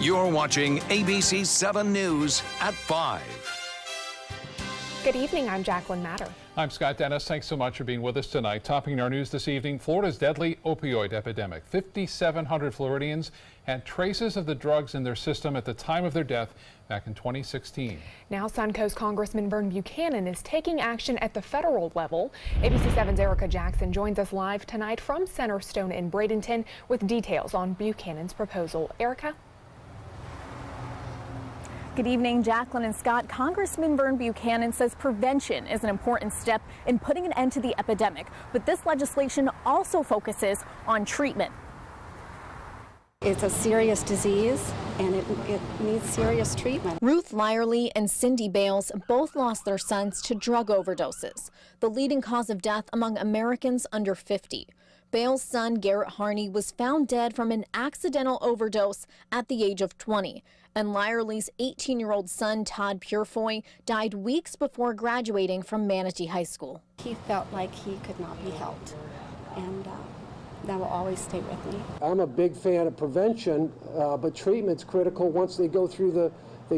You're watching ABC7 News at 5. Good evening, I'm Jacqueline Matter. I'm Scott Dennis. Thanks so much for being with us tonight. Topping our news this evening, Florida's deadly opioid epidemic. 5,700 Floridians had traces of the drugs in their system at the time of their death back in 2016. Now Suncoast Congressman Vern Buchanan is taking action at the federal level. ABC7's Erica Jackson joins us live tonight from Centerstone in Bradenton with details on Buchanan's proposal. Erica? Good evening, Jacqueline and Scott. Congressman Vern Buchanan says prevention is an important step in putting an end to the epidemic, but this legislation also focuses on treatment. It's a serious disease and it needs serious treatment. Ruth Lyerly and Cindy Bales both lost their sons to drug overdoses, the leading cause of death among Americans under 50. Bales' son, Garrett Harney, was found dead from an accidental overdose at the age of 20. And Lyerly's 18-year-old son, Todd Purefoy, died weeks before graduating from Manatee High School. He felt like he could not be helped, and that will always stay with me. I'm a big fan of prevention, but treatment's critical once they go through the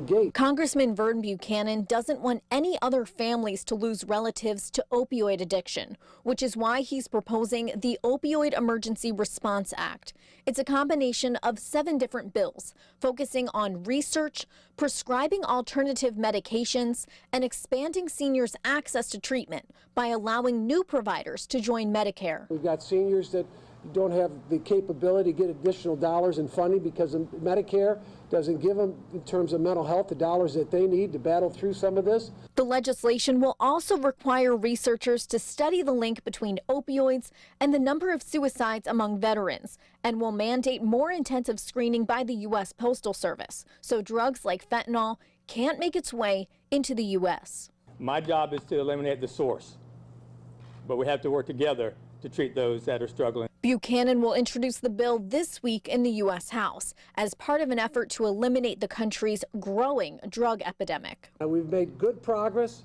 gate. Congressman Vern Buchanan doesn't want any other families to lose relatives to opioid addiction, which is why he's proposing the Opioid Emergency Response Act. It's a combination of 7 different bills focusing on research, prescribing alternative medications, and expanding seniors' access to treatment by allowing new providers to join Medicare. We've got seniors that don't have the capability to get additional dollars in funding because Medicare doesn't give them, in terms of mental health, the dollars that they need to battle through some of this. The legislation will also require researchers to study the link between opioids and the number of suicides among veterans, and will mandate more intensive screening by the U.S. Postal Service, so drugs like fentanyl can't make its way into the U.S. My job is to eliminate the source, but we have to work together to treat those that are struggling. Buchanan will introduce the bill this week in the U.S. House as part of an effort to eliminate the country's growing drug epidemic. We've made good progress,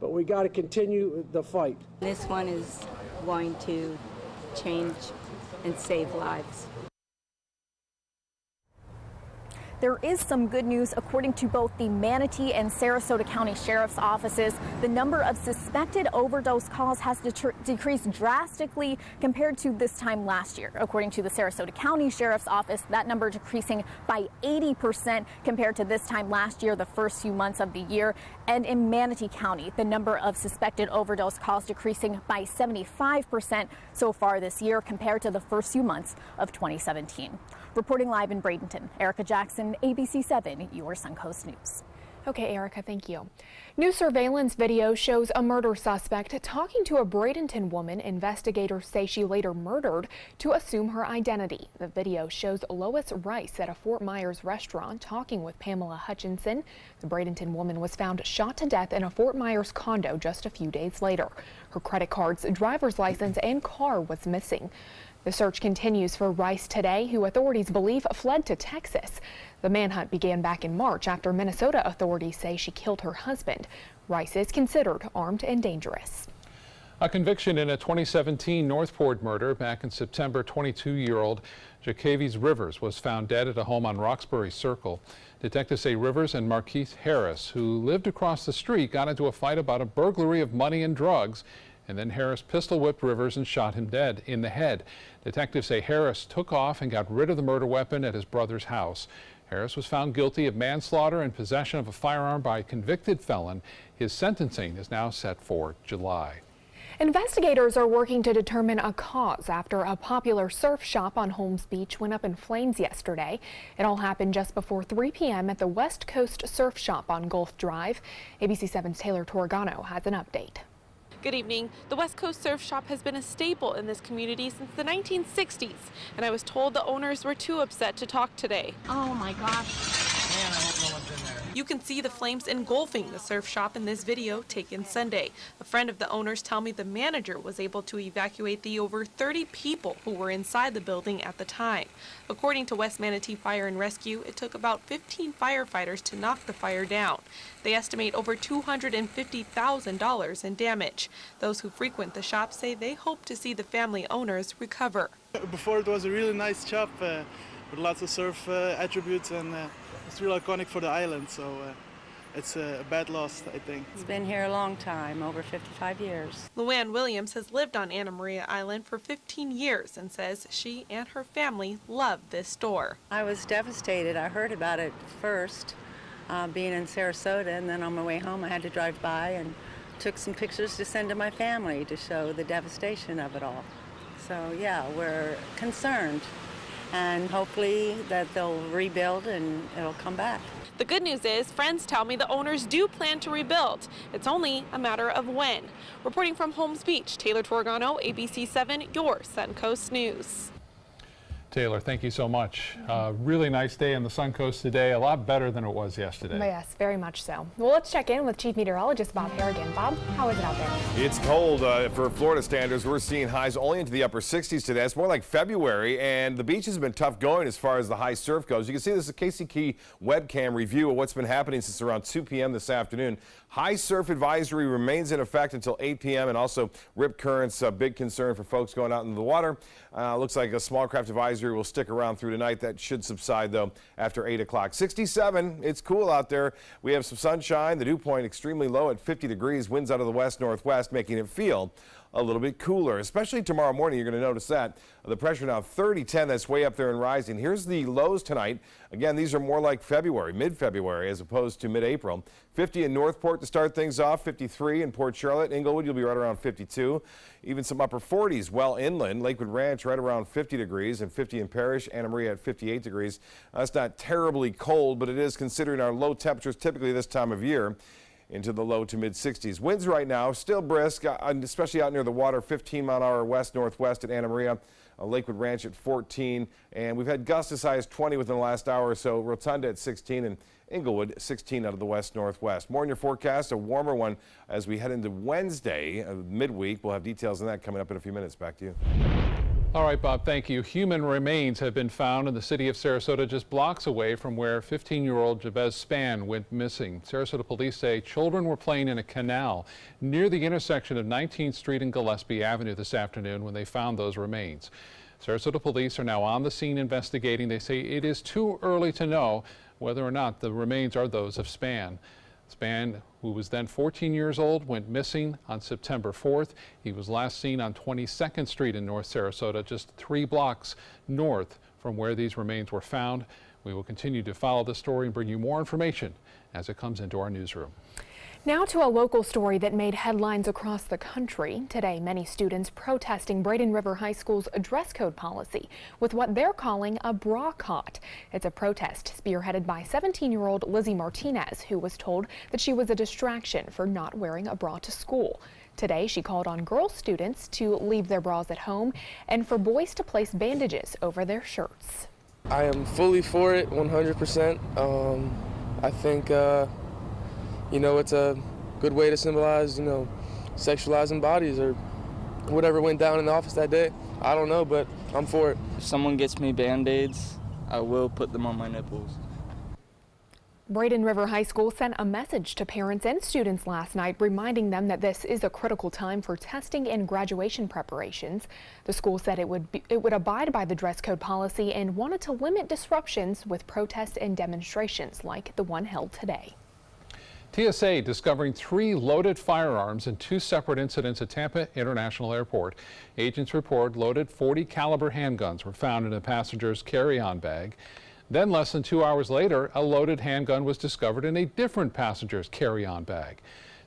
but we got to continue the fight. This one is going to change and save lives. There is some good news. According to both the Manatee and Sarasota County Sheriff's offices, the number of suspected overdose calls has decreased drastically compared to this time last year. According to the Sarasota County Sheriff's office, that number decreasing by 80% compared to this time last year, the first few months of the year. And in Manatee County, the number of suspected overdose calls decreasing by 75% so far this year compared to the first few months of 2017. Reporting live in Bradenton, Erica Jackson, ABC7, your Suncoast News. Okay, Erica, thank you. New surveillance video shows a murder suspect talking to a Bradenton woman investigators say she later murdered to assume her identity. The video shows Lois Rice at a Fort Myers restaurant talking with Pamela Hutchinson. The Bradenton woman was found shot to death in a Fort Myers condo just a few days later. Her credit cards, driver's license, and car was missing. The search continues for Rice today, who authorities believe fled to Texas. The manhunt began back in March after Minnesota authorities say she killed her husband. Rice is considered armed and dangerous. A conviction in a 2017 Northport murder. Back in September, 22-year-old Jacavies Rivers was found dead at a home on Roxbury Circle. Detectives say Rivers and Marquise Harris, who lived across the street, got into a fight about a burglary of money and drugs. And then Harris pistol-whipped Rivers and shot him dead in the head. Detectives say Harris took off and got rid of the murder weapon at his brother's house. Harris was found guilty of manslaughter and possession of a firearm by a convicted felon. His sentencing is now set for July. Investigators are working to determine a cause after a popular surf shop on Holmes Beach went up in flames yesterday. It all happened just before 3 p.m. at the West Coast Surf Shop on Gulf Drive. ABC7's Taylor Torgano has an update. Good evening. The West Coast Surf Shop has been a staple in this community since the 1960s, and I was told the owners were too upset to talk today. Oh my gosh. Man, I hope no one's in there. You can see the flames engulfing the surf shop in this video taken Sunday. A friend of the owners tell me the manager was able to evacuate the over 30 people who were inside the building at the time. According to West Manatee Fire and Rescue, it took about 15 firefighters to knock the fire down. They estimate over $250,000 in damage. Those who frequent the shop say they hope to see the family owners recover. Before it was a really nice shop. with lots of surf attributes, and it's real iconic for the island. So it's a bad loss, I think. It's been here a long time, over 55 years. Luann Williams has lived on Anna Maria Island for 15 years and says she and her family love this store. I was devastated. I heard about it first, being in Sarasota, and then on my way home I had to drive by and took some pictures to send to my family to show the devastation of it all. So yeah, we're concerned, and hopefully that they'll rebuild and it'll come back. The good news is, friends tell me the owners do plan to rebuild. It's only a matter of when. Reporting from Holmes Beach, Taylor Torgano, ABC7, your Suncoast News. Taylor, thank you so much. Really nice day on the Suncoast today, a lot better than it was yesterday. Yes, very much so. Well, let's check in with Chief Meteorologist Bob Harrigan. Bob, how is it out there? It's cold for Florida standards. We're seeing highs only into the upper 60s today. It's more like February, and the beach has been tough going as far as the high surf goes. You can see this is a Casey Key webcam review of what's been happening since around 2 p.m. this afternoon. High surf advisory remains in effect until 8 p.m. and also rip currents, a big concern for folks going out into the water. Looks like a small craft advisory will stick around through tonight. That should subside, though, after 8 o'clock. 67, it's cool out there. We have some sunshine. The dew point extremely low at 50 degrees. Winds out of the west-northwest, making it feel a little bit cooler, especially tomorrow morning. You're going to notice that. The pressure now 30-10, that's way up there and rising. Here's the lows tonight. Again, these are more like February, mid-February, as opposed to mid-April. 50 in Northport to start things off, 53 in Port Charlotte. Inglewood, you'll be right around 52. Even some upper 40s well inland. Lakewood Ranch right around 50 degrees and 50 in Parrish. Anna Maria at 58 degrees. That's not terribly cold, but it is considering our low temperatures typically this time of year. Into the low to mid 60s. Winds right now still brisk, especially out near the water, 15-mile-an-hour west-northwest at Anna Maria. Lakewood Ranch at 14, and we've had gusts as high as 20 within the last hour or so. Rotunda at 16 and Inglewood 16 out of the west-northwest. More in your forecast, a warmer one as we head into Wednesday, midweek. We'll have details on that coming up in a few minutes. Back to you. All right, Bob, thank you. Human remains have been found in the city of Sarasota, just blocks away from where 15-year-old Jabez Spann went missing. Sarasota police say children were playing in a canal near the intersection of 19th Street and Gillespie Avenue this afternoon when they found those remains. Sarasota police are now on the scene investigating. They say it is too early to know whether or not the remains are those of Spann. Spann, who was then 14 years old, went missing on September 4th. He was last seen on 22nd Street in North Sarasota, just 3 blocks north from where these remains were found. We will continue to follow this story and bring you more information as it comes into our newsroom. Now to a local story that made headlines across the country. Today, many students protesting Braden River High School's dress code policy with what they're calling a bra cot. It's a protest spearheaded by 17-year-old Lizzie Martinez, who was told that she was a distraction for not wearing a bra to school. Today, she called on girl students to leave their bras at home and for boys to place bandages over their shirts. I am fully for it, 100%. I think you know, it's a good way to symbolize, you know, sexualizing bodies or whatever went down in the office that day. I don't know, but I'm for it. If someone gets me Band-Aids, I will put them on my nipples. Braden River High School sent a message to parents and students last night reminding them that this is a critical time for testing and graduation preparations. The school said it would abide by the dress code policy and wanted to limit disruptions with protests and demonstrations like the one held today. TSA discovering 3 loaded firearms in 2 separate incidents at Tampa International Airport. Agents report loaded .40 caliber handguns were found in a passenger's carry-on bag. Then less than 2 hours later, a loaded handgun was discovered in a different passenger's carry-on bag.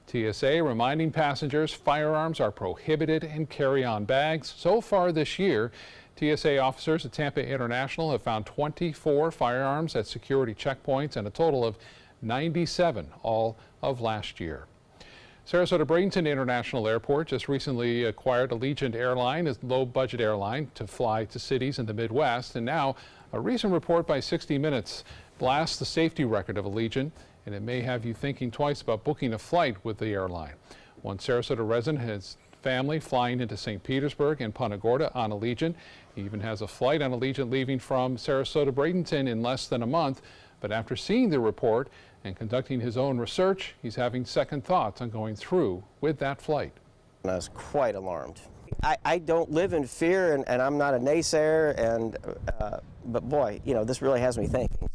TSA reminding passengers firearms are prohibited in carry-on bags. So far this year, TSA officers at Tampa International have found 24 firearms at security checkpoints and a total of 97 all of last year. Sarasota Bradenton International Airport just recently acquired Allegiant Airline, a low-budget airline to fly to cities in the Midwest. And now a recent report by 60 Minutes blasts the safety record of Allegiant, and it may have you thinking twice about booking a flight with the airline. One Sarasota resident has family flying into St. Petersburg and Punta Gorda on Allegiant. He even has a flight on Allegiant leaving from Sarasota Bradenton in less than a month. But after seeing the report and conducting his own research, he's having second thoughts on going through with that flight. I was quite alarmed. I don't live in fear, and I'm not a naysayer, and but boy, you know, this really has me thinking. So.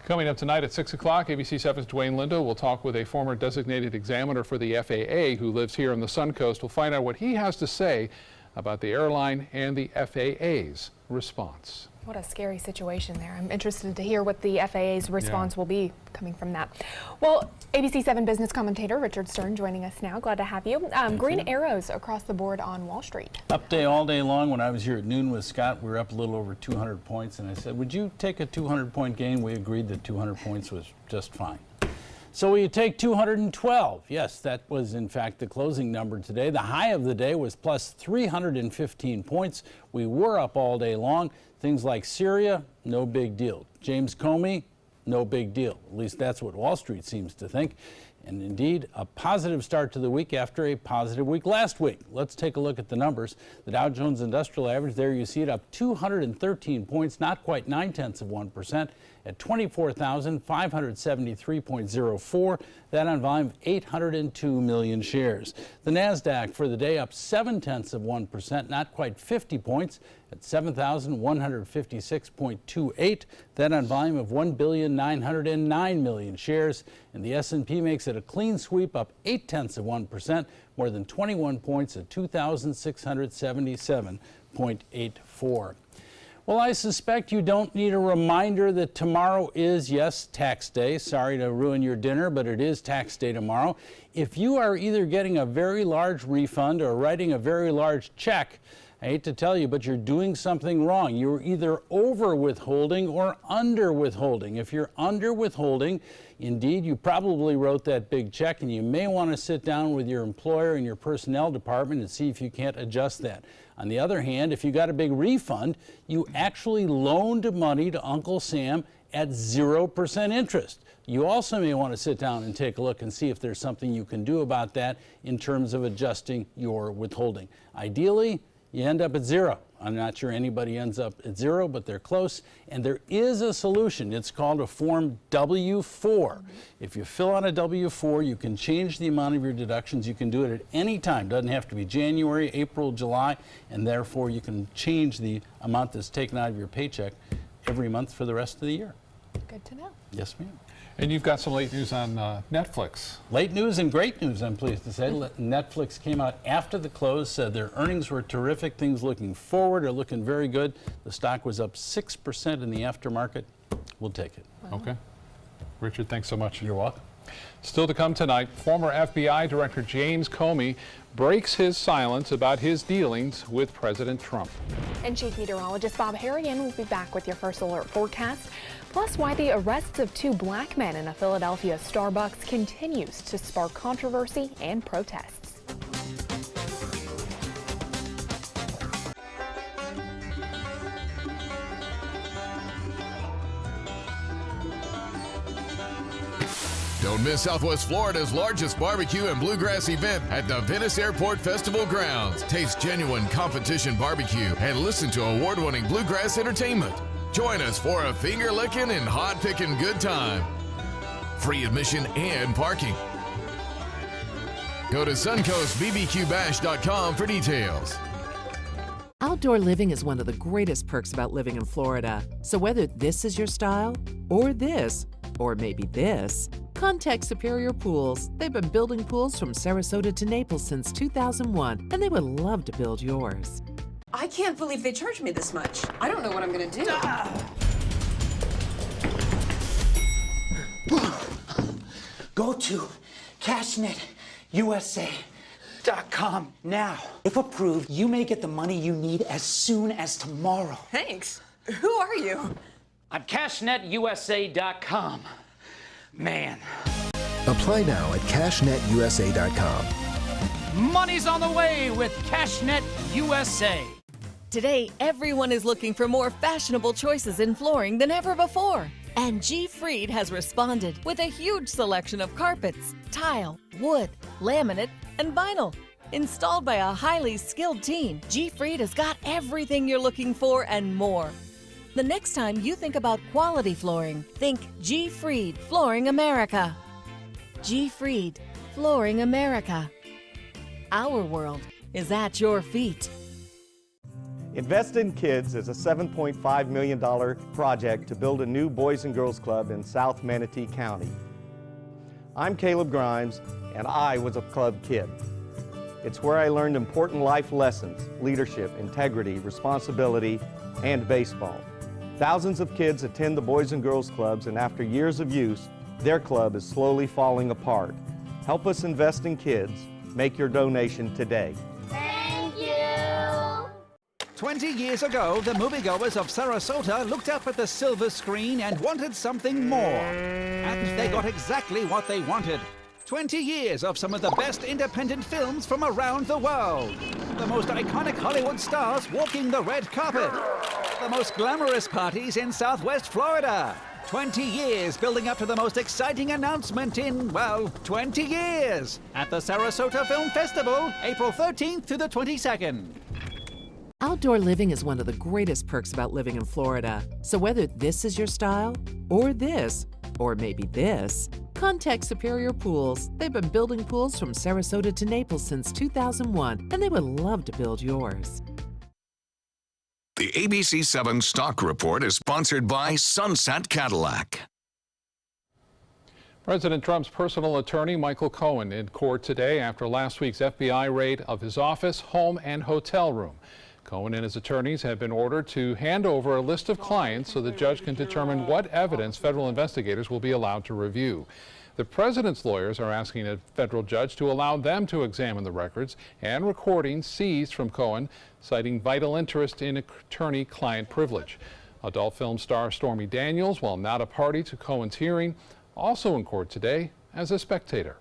Coming up tonight at 6 o'clock, ABC7's Dwayne Lindo will talk with a former designated examiner for the FAA who lives here on the Suncoast. We'll find out what he has to say about the airline and the FAA's response. What a scary situation there. I'm interested to hear what the FAA's response will be coming from that. Well, ABC7 business commentator Richard Stern joining us now. Glad to have you. Green arrows across the board on Wall Street. Up day all day long. When I was here at noon with Scott, we were up a little over 200 points, and I said, would you take a 200-point gain? We agreed that 200 points was just fine. So will you take 212? Yes, that was in fact the closing number today. The high of the day was plus 315 points. We were up all day long. Things like Syria, no big deal. James Comey, no big deal. At least that's what Wall Street seems to think. And indeed, a positive start to the week after a positive week last week. Let's take a look at the numbers. The Dow Jones Industrial Average, there you see it, up 213 points, not quite 0.9% at 24,573.04. That on volume of 802 million shares. The NASDAQ for the day up 0.7%, not quite 50 points at 7,156.28. That on volume of 1,909 million shares. And the S&P makes it a clean sweep, up 0.8%, more than 21 points at 2,677.84. Well, I suspect you don't need a reminder that tomorrow is, yes, tax day. Sorry to ruin your dinner, but it is tax day tomorrow. If you are either getting a very large refund or writing a very large check, I hate to tell you, but you're doing something wrong. You're either over withholding or under withholding. If you're under withholding, indeed, you probably wrote that big check, and you may want to sit down with your employer and your personnel department and see if you can't adjust that. On the other hand, if you got a big refund, you actually loaned money to Uncle Sam at 0% interest. You also may want to sit down and take a look and see if there's something you can do about that in terms of adjusting your withholding. Ideally, you end up at zero. I'm not sure anybody ends up at zero, but they're close. And there is a solution. It's called a Form W-4. If you fill out a W-4, you can change the amount of your deductions. You can do it at any time. Doesn't have to be January, April, July, and therefore you can change the amount that's taken out of your paycheck every month for the rest of the year. Good to know. Yes, ma'am. And you've got some late news on Netflix. Late news and great news, I'm pleased to say. Netflix came out after the close, said their earnings were terrific. Things looking forward are looking very good. The stock was up 6% in the aftermarket. We'll take it. Wow. Okay. Richard, thanks so much. You're welcome. Still to come tonight, former FBI Director James Comey breaks his silence about his dealings with President Trump. And Chief Meteorologist Bob Harrigan will be back with your first alert forecast. Plus, why the arrests of two black men in a Philadelphia Starbucks continues to spark controversy and protests. Don't miss Southwest Florida's largest barbecue and bluegrass event at the Venice Airport Festival grounds. Taste genuine competition barbecue and listen to award-winning bluegrass entertainment. Join us for a finger-licking and hot-picking good time. Free admission and parking. Go to suncoastbbqbash.com for details. Outdoor living is one of the greatest perks about living in Florida. So whether this is your style, or this, or maybe this, contact Superior Pools. They've been building pools from Sarasota to Naples since 2001, and they would love to build yours. I can't believe they charged me this much. I don't know what I'm gonna do. Go to CashNetUSA.com now. If approved, you may get the money you need as soon as tomorrow. Thanks. Who are you? I'm CashNetUSA.com. Man. Apply now at CashNetUSA.com. Money's on the way with CashNet USA. Today, everyone is looking for more fashionable choices in flooring than ever before. And G. Fried has responded with a huge selection of carpets, tile, wood, laminate, and vinyl. Installed by a highly skilled team, G. Fried has got everything you're looking for and more. The next time you think about quality flooring, think G. Fried Flooring America. G. Fried Flooring America. Our world is at your feet. Invest in Kids is a $7.5 million project to build a new Boys and Girls Club in South Manatee County. I'm Caleb Grimes, and I was a club kid. It's where I learned important life lessons, leadership, integrity, responsibility, and baseball. Thousands of kids attend the Boys and Girls Clubs, and after years of use, their club is slowly falling apart. Help us invest in kids. Make your donation today. Thank you! 20 years ago, the moviegoers of Sarasota looked up at the silver screen and wanted something more. And they got exactly what they wanted. 20 years of some of the best independent films from around the world. The most iconic Hollywood stars walking the red carpet. The most glamorous parties in Southwest Florida. 20 years building up to the most exciting announcement in, well, 20 years at the Sarasota Film Festival, April 13th to the 22nd. Outdoor living is one of the greatest perks about living in Florida. So whether this is your style, or this, or maybe this, contact Superior Pools. They've been building pools from Sarasota to Naples since 2001, and they would love to build yours. The ABC7 Stock Report is sponsored by Sunset Cadillac. President Trump's personal attorney, Michael Cohen, in court today after last week's FBI raid of his office, home, and hotel room. Cohen and his attorneys have been ordered to hand over a list of clients so the judge can determine what evidence federal investigators will be allowed to review. The president's lawyers are asking a federal judge to allow them to examine the records and recordings seized from Cohen, citing vital interest in attorney-client privilege. Adult film star Stormy Daniels, while not a party to Cohen's hearing, also in court today as a spectator.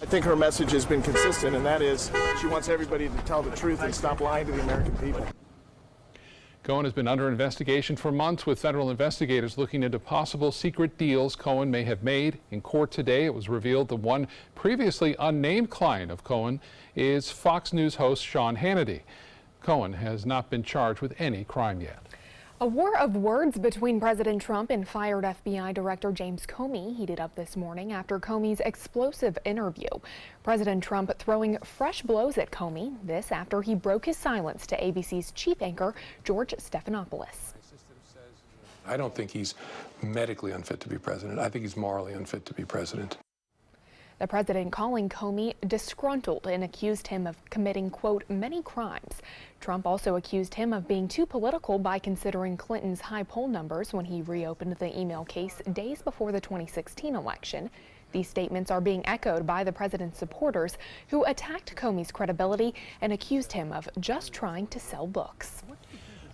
I think her message has been consistent, and that is she wants everybody to tell the truth and stop lying to the American people. Cohen has been under investigation for months, with federal investigators looking into possible secret deals Cohen may have made. In court today, it was revealed the one previously unnamed client of Cohen is Fox News host Sean Hannity. Cohen has not been charged with any crime yet. A war of words between President Trump and fired FBI Director James Comey heated up this morning after Comey's explosive interview. President Trump throwing fresh blows at Comey, this after he broke his silence to ABC's chief anchor, George Stephanopoulos. I don't think he's medically unfit to be president. I think he's morally unfit to be president. The president calling Comey disgruntled and accused him of committing, quote, many crimes. Trump also accused him of being too political by considering Clinton's high poll numbers when he reopened the email case days before the 2016 election. These statements are being echoed by the president's supporters, who attacked Comey's credibility and accused him of just trying to sell books.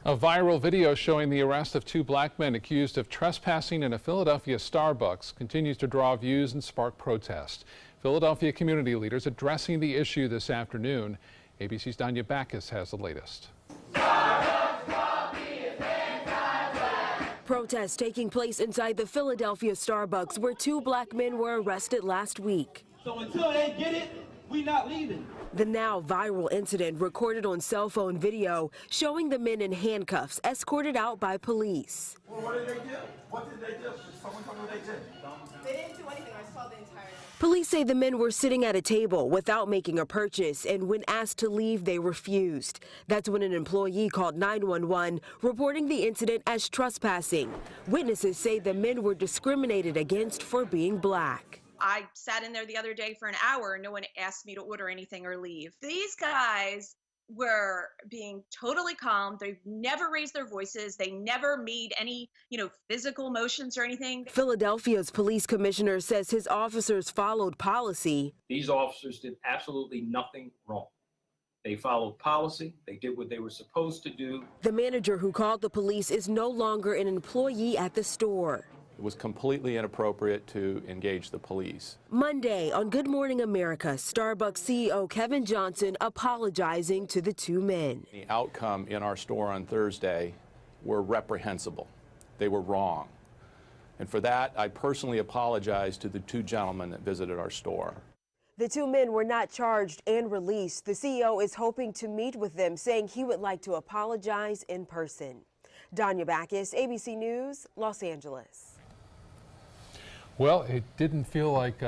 A viral video showing the arrest of two black men accused of trespassing in a Philadelphia Starbucks continues to draw views and spark protest. Philadelphia community leaders addressing the issue this afternoon. ABC's Danya Backus has the latest. Protests taking place inside the Philadelphia Starbucks, where two black men were arrested last week. So until they get it, we not leaving. The now viral incident recorded on cell phone video showing the men in handcuffs escorted out by police. Well, what did they do? What did they do? Someone tell me what they did. They didn't do anything. I saw the entire... Police say the men were sitting at a table without making a purchase, and when asked to leave, they refused. That's when an employee called 911, reporting the incident as trespassing. Witnesses say the men were discriminated against for being black. I sat in there the other day for an hour and no one asked me to order anything or leave. These guys were being totally calm. They've never raised their voices. They never made any, physical motions or anything. Philadelphia's police commissioner says his officers followed policy. These officers did absolutely nothing wrong. They followed policy. They did what they were supposed to do. The manager who called the police is no longer an employee at the store. It was completely inappropriate to engage the police. Monday on Good Morning America, Starbucks CEO Kevin Johnson apologizing to the two men. The outcome in our store on Thursday were reprehensible. They were wrong. And for that, I personally apologize to the two gentlemen that visited our store. The two men were not charged and released. The CEO is hoping to meet with them, saying he would like to apologize in person. Danya Backus, ABC News, Los Angeles. Well, it didn't feel like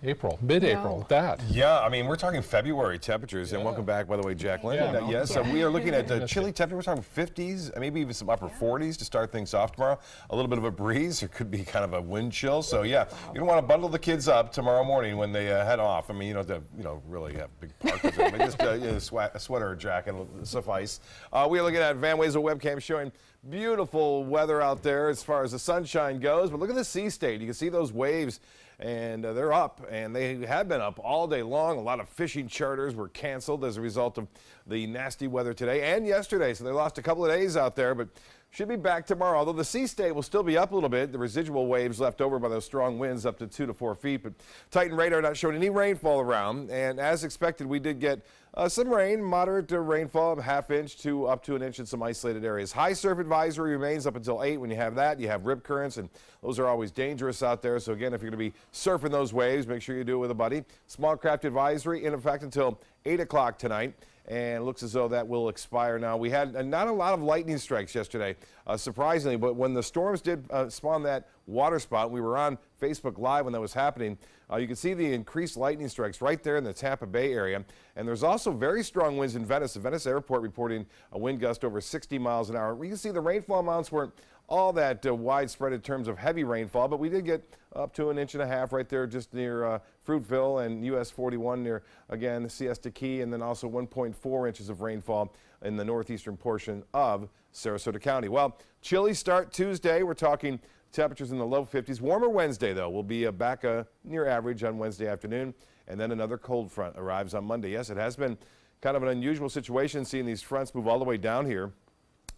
Mid-April, that. Yeah, I mean, we're talking February temperatures, and welcome back, by the way, Jacqueline. Yeah. Yes, so we are looking at chilly temperatures. We're talking 50s, maybe even some upper 40s to start things off tomorrow. A little bit of a breeze. There could be kind of a wind chill. So yeah, you don't want to bundle the kids up tomorrow morning when they head off. I mean, you don't have to, really have big parkas. I mean, just a sweater or jacket will suffice. We are looking at Van Wezel webcam showing beautiful weather out there as far as the sunshine goes. But look at the sea state. You can see those waves. And they're up, and they have been up all day long. A lot of fishing charters were canceled as a result of the nasty weather today and yesterday, so they lost a couple of days out there, but should be back tomorrow. Although the sea state will still be up a little bit. The residual waves left over by those strong winds up to 2 to 4 feet, but Titan radar not showing any rainfall around, and as expected, we did get some rain, moderate rainfall of ½ inch to up to an inch in some isolated areas. High surf advisory remains up until 8. When you have that, you have rip currents, and those are always dangerous out there. So again, if you're going to be surfing those waves, make sure you do it with a buddy. Small craft advisory in effect until 8 o'clock tonight. And it looks as though that will expire now. We had not a lot of lightning strikes yesterday, surprisingly, but when the storms did spawn that water spot, we were on Facebook Live when that was happening. You can see the increased lightning strikes right there in the Tampa Bay area. And there's also very strong winds in Venice. The Venice airport reporting a wind gust over 60 miles an hour. We can see the rainfall amounts weren't all that widespread in terms of heavy rainfall, but we did get up to 1.5 inches right there just near Fruitville and US 41 near, again, Siesta Key, and then also 1.4 inches of rainfall in the northeastern portion of Sarasota County. Well, chilly start Tuesday. We're talking temperatures in the low 50s. Warmer Wednesday, though. We'll be back near average on Wednesday afternoon, and then another cold front arrives on Monday. Yes, it has been kind of an unusual situation seeing these fronts move all the way down here.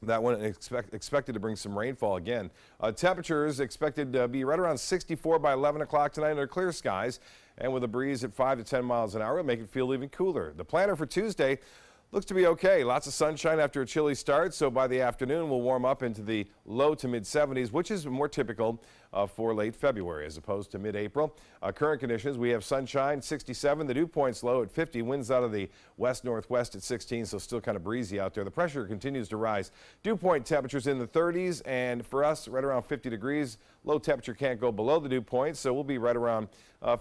That one expected to bring some rainfall again. Temperatures expected to be right around 64 by 11 o'clock tonight under clear skies, and with a breeze at 5 to 10 miles an hour, it'll make it feel even cooler. The planner for Tuesday looks to be okay. Lots of sunshine after a chilly start, so by the afternoon we'll warm up into the low to mid 70s, which is more typical for late February as opposed to mid-April. Current conditions, we have sunshine, 67, the dew point's low at 50, winds out of the west-northwest at 16, so still kind of breezy out there. The pressure continues to rise. Dew point temperatures in the 30s, and for us, right around 50 degrees. Low temperature can't go below the dew point, so we'll be right around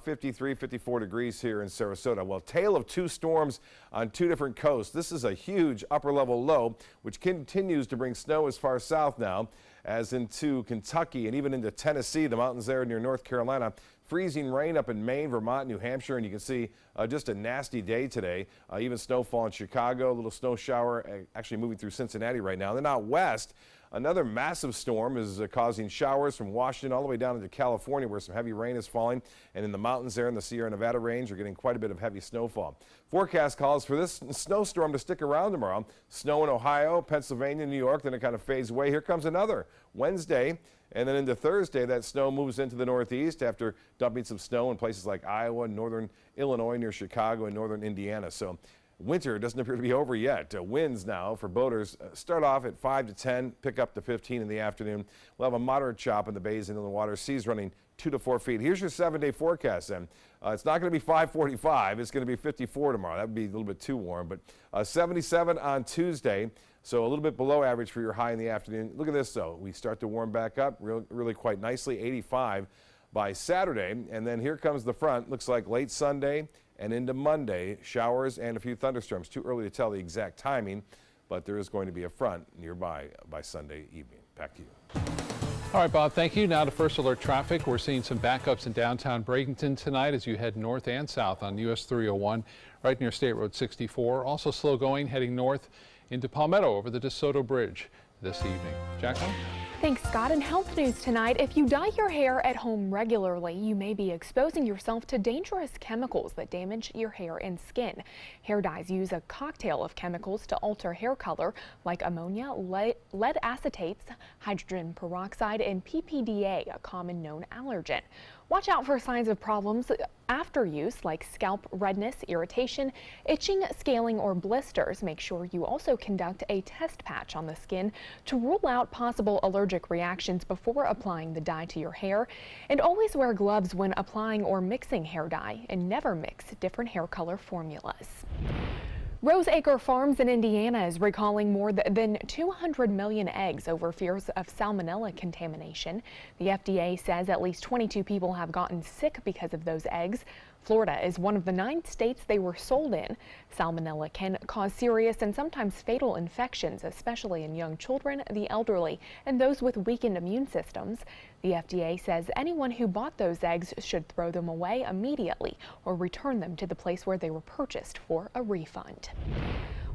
53, 54 degrees here in Sarasota. Well, tale of two storms on two different coasts. This is a huge upper-level low, which continues to bring snow as far south now as into Kentucky and even into Tennessee, the mountains there near North Carolina. Freezing rain up in Maine, Vermont, New Hampshire, and you can see just a nasty day today. Even snowfall in Chicago, a little snow shower actually moving through Cincinnati right now. Then out west, another massive storm is causing showers from Washington all the way down into California, where some heavy rain is falling, and in the mountains there in the Sierra Nevada range are getting quite a bit of heavy snowfall. Forecast calls for this snowstorm to stick around tomorrow. Snow in Ohio, Pennsylvania, New York, then it kind of fades away. Here comes another Wednesday, and then into Thursday, that snow moves into the northeast after dumping some snow in places like Iowa, northern Illinois, near Chicago, and northern Indiana. So winter doesn't appear to be over yet. Winds now for boaters start off at 5 to 10, pick up to 15 in the afternoon. We'll have a moderate chop in the bays and in the water. Seas running 2 to 4 feet. Here's your 7-day forecast then. It's not going to be 545. It's going to be 54 tomorrow. That would be a little bit too warm, but 77 on Tuesday. So a little bit below average for your high in the afternoon. Look at this though. We start to warm back up really quite nicely. 85 by Saturday. And then here comes the front. Looks like late Sunday and into Monday, showers and a few thunderstorms. Too early to tell the exact timing, but there is going to be a front nearby by Sunday evening. Back to you. All right, Bob, thank you. Now to First Alert traffic. We're seeing some backups in downtown Bradenton tonight as you head north and south on US 301 right near State Road 64. Also slow going heading north into Palmetto over the DeSoto Bridge this evening. Jacqueline? Thanks, Scott. In health news tonight, if you dye your hair at home regularly, you may be exposing yourself to dangerous chemicals that damage your hair and skin. Hair dyes use a cocktail of chemicals to alter hair color, like ammonia, lead acetates, hydrogen peroxide, and PPDA, a common known allergen. Watch out for signs of problems after use, like scalp redness, irritation, itching, scaling, or blisters. Make sure you also conduct a test patch on the skin to rule out possible allergic reactions before applying the dye to your hair. And always wear gloves when applying or mixing hair dye, and never mix different hair color formulas. Roseacre Farms in Indiana is recalling more than 200 million eggs over fears of salmonella contamination. The FDA says at least 22 people have gotten sick because of those eggs. Florida is one of the 9 states they were sold in. Salmonella can cause serious and sometimes fatal infections, especially in young children, the elderly, and those with weakened immune systems. The FDA says anyone who bought those eggs should throw them away immediately or return them to the place where they were purchased for a refund.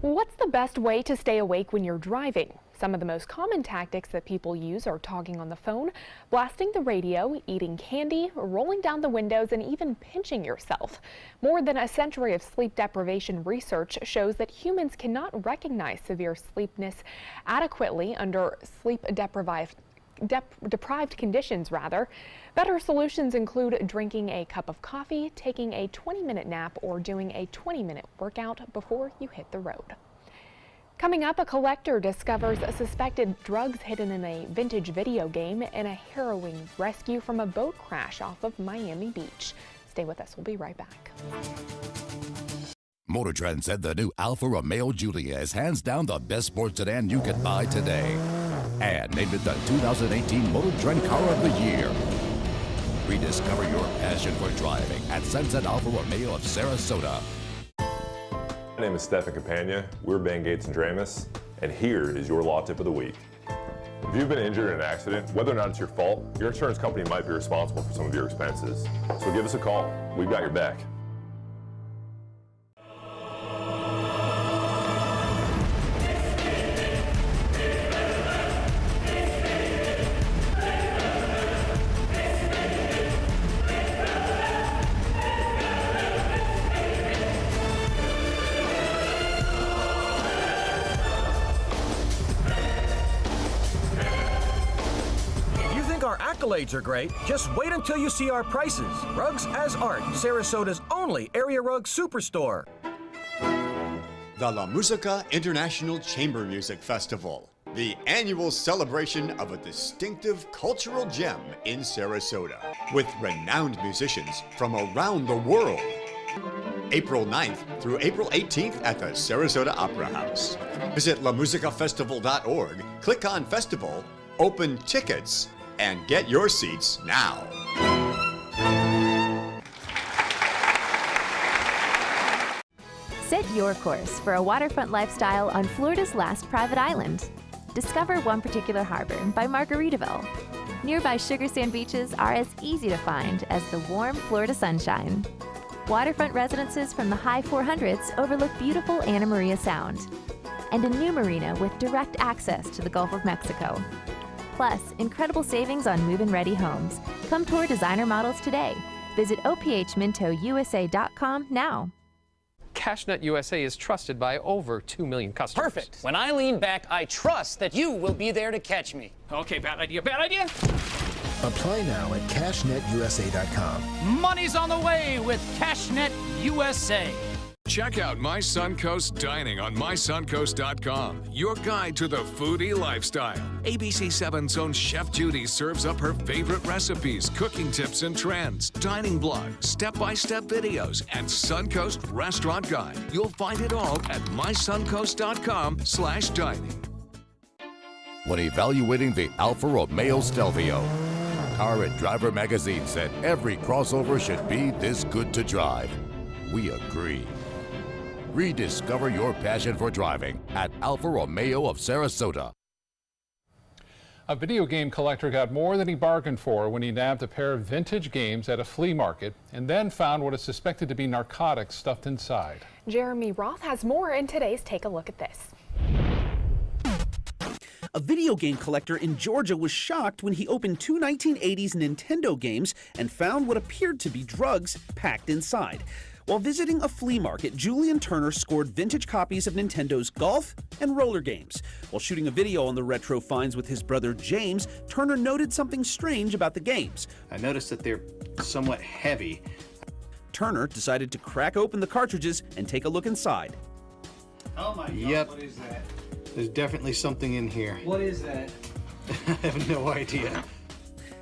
What's the best way to stay awake when you're driving? Some of the most common tactics that people use are talking on the phone, blasting the radio, eating candy, rolling down the windows, and even pinching yourself. More than a century of sleep deprivation research shows that humans cannot recognize severe sleepiness adequately under deprived conditions. Better solutions include drinking a cup of coffee, taking a 20-minute nap, or doing a 20-minute workout before you hit the road. Coming up, a collector discovers suspected drugs hidden in a vintage video game and a harrowing rescue from a boat crash off of Miami Beach. Stay with us. We'll be right back. Motor Trend said the new Alfa Romeo Giulia is hands down the best sports sedan you can buy today, and named it the 2018 Motor Trend Car of the Year. Rediscover your passion for driving at Sunset Alfa Romeo of Sarasota. My name is Stefan Campagna. We're Van Gates and Dramus, and here is your law tip of the week. If you've been injured in an accident, whether or not it's your fault, your insurance company might be responsible for some of your expenses. So give us a call. We've got your back. Accolades are great. Just wait until you see our prices. Rugs as Art, Sarasota's only area rug superstore. The La Musica International Chamber Music Festival, the annual celebration of a distinctive cultural gem in Sarasota, with renowned musicians from around the world. April 9th through April 18th at the Sarasota Opera House. Visit lamusicafestival.org, click on Festival, open tickets, and get your seats now. Set your course for a waterfront lifestyle on Florida's last private island. Discover one particular harbor by Margaritaville. Nearby sugar sand beaches are as easy to find as the warm Florida sunshine. Waterfront residences from the high 400s overlook beautiful Anna Maria Sound. And a new marina with direct access to the Gulf of Mexico. Plus, incredible savings on move-in ready homes. Come tour designer models today. Visit ophmintousa.com now. CashNet USA is trusted by over 2 million customers. Perfect. When I lean back, I trust that you will be there to catch me. Okay, bad idea, bad idea. Apply now at cashnetusa.com. Money's on the way with CashNet USA. Check out My Suncoast Dining on mysuncoast.com, your guide to the foodie lifestyle. ABC7's own Chef Judy serves up her favorite recipes, cooking tips and trends, dining blogs, step-by-step videos, and Suncoast Restaurant Guide. You'll find it all at mysuncoast.com/dining. When evaluating the Alfa Romeo Stelvio, Car and Driver magazine said every crossover should be this good to drive. We agree. Rediscover your passion for driving at Alfa Romeo of Sarasota. A video game collector got more than he bargained for when he nabbed a pair of vintage games at a flea market and then found what is suspected to be narcotics stuffed inside. Jeremy Roth has more in today's Take a Look at This. A video game collector in Georgia was shocked when he opened 2 1980s Nintendo games and found what appeared to be drugs packed inside. While visiting a flea market, Julian Turner scored vintage copies of Nintendo's golf and roller games. While shooting a video on the retro finds with his brother James, Turner noted something strange about the games. I noticed that they're somewhat heavy. Turner decided to crack open the cartridges and take a look inside. Oh my God, what is that? There's definitely something in here. What is that? I have no idea.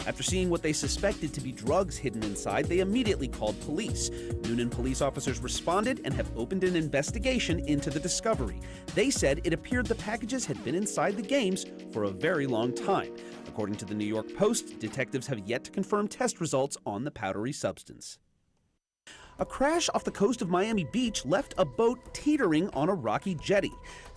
After seeing what they suspected to be drugs hidden inside, they immediately called police. Noonan police officers responded and have opened an investigation into the discovery. They said it appeared the packages had been inside the games for a very long time. According to the New York Post, detectives have yet to confirm test results on the powdery substance. A crash off the coast of Miami Beach left a boat teetering on a rocky jetty.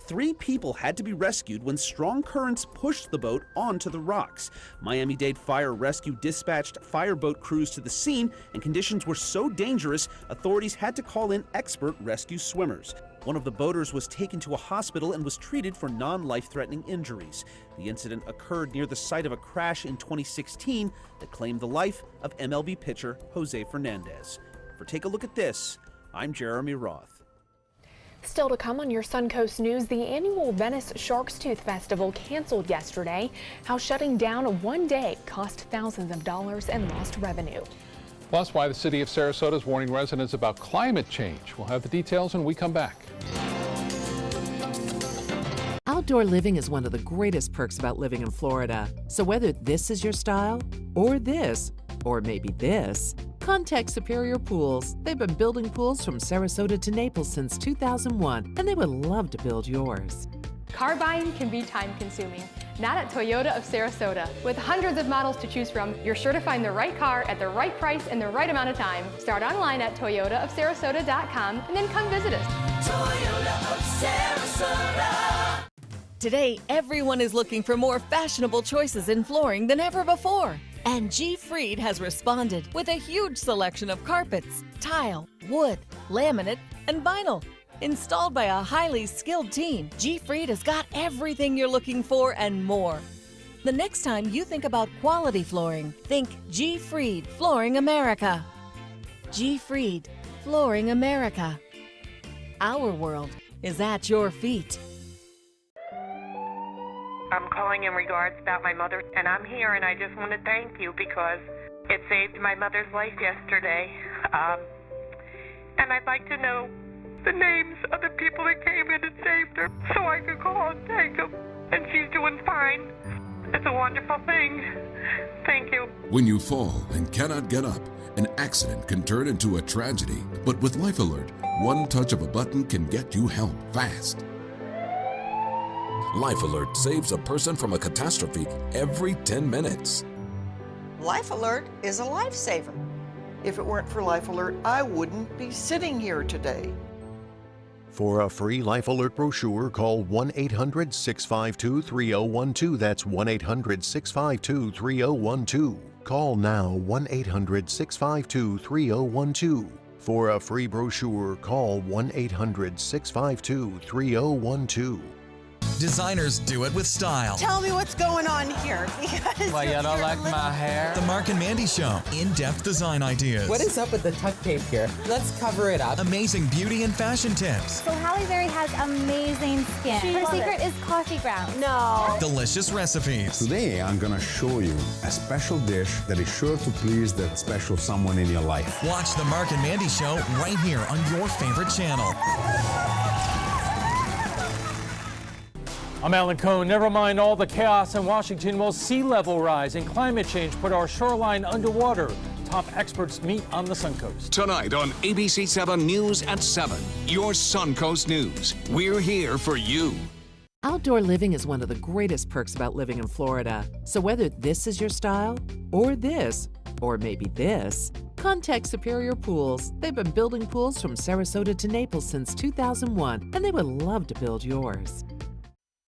3 people had to be rescued when strong currents pushed the boat onto the rocks. Miami-Dade Fire Rescue dispatched fireboat crews to the scene, and conditions were so dangerous, authorities had to call in expert rescue swimmers. One of the boaters was taken to a hospital and was treated for non-life-threatening injuries. The incident occurred near the site of a crash in 2016 that claimed the life of MLB pitcher Jose Fernandez. For Take a Look at This, I'm Jeremy Roth. Still to come on your Suncoast News, the annual Venice Shark's Tooth Festival canceled yesterday. How shutting down one day cost thousands of dollars in lost revenue. Plus, why the city of Sarasota is warning residents about climate change. We'll have the details when we come back. Outdoor living is one of the greatest perks about living in Florida. So whether this is your style, or this, or maybe this, contact Superior Pools. They've been building pools from Sarasota to Naples since 2001, and they would love to build yours. Car buying can be time-consuming. Not at Toyota of Sarasota. With hundreds of models to choose from, you're sure to find the right car at the right price in the right amount of time. Start online at toyotaofsarasota.com and then come visit us. Toyota of Sarasota. Today, everyone is looking for more fashionable choices in flooring than ever before. And G. Fried has responded with a huge selection of carpets, tile, wood, laminate, and vinyl. Installed by a highly skilled team, G. Fried has got everything you're looking for and more. The next time you think about quality flooring, think G. Fried Flooring America. G. Fried Flooring America. Our world is at your feet. I'm calling in regards about my mother, and I'm here, and I just want to thank you because it saved my mother's life yesterday. And I'd like to know the names of the people that came in and saved her so I could call and thank them. And she's doing fine. It's a wonderful thing. Thank you. When you fall and cannot get up, an accident can turn into a tragedy. But with Life Alert, one touch of a button can get you help fast. Life Alert saves a person from a catastrophe every 10 minutes. Life Alert is a lifesaver. If it weren't for Life Alert, I wouldn't be sitting here today. For a free Life Alert brochure, call 1-800-652-3012. That's 1-800-652-3012. Call now 1-800-652-3012. For a free brochure, call 1-800-652-3012. Designers do it with style. Tell me what's going on here. Why, you don't like my hair? The Mark and Mandy Show. In-depth design ideas. What is up with the tuck tape here? Let's cover it up. Amazing beauty and fashion tips. So Halle Berry has amazing skin. Her secret is coffee grounds. No. Delicious recipes. Today, I'm going to show you a special dish that is sure to please that special someone in your life. Watch the Mark and Mandy Show right here on your favorite channel. I'm Alan Cohn. Never mind all the chaos in Washington. Well, sea level rise and climate change put our shoreline underwater. Top experts meet on the Suncoast. Tonight on ABC7 News at 7. Your Suncoast News. We're here for you. Outdoor living is one of the greatest perks about living in Florida. So whether this is your style, or this, or maybe this, contact Superior Pools. They've been building pools from Sarasota to Naples since 2001, and they would love to build yours.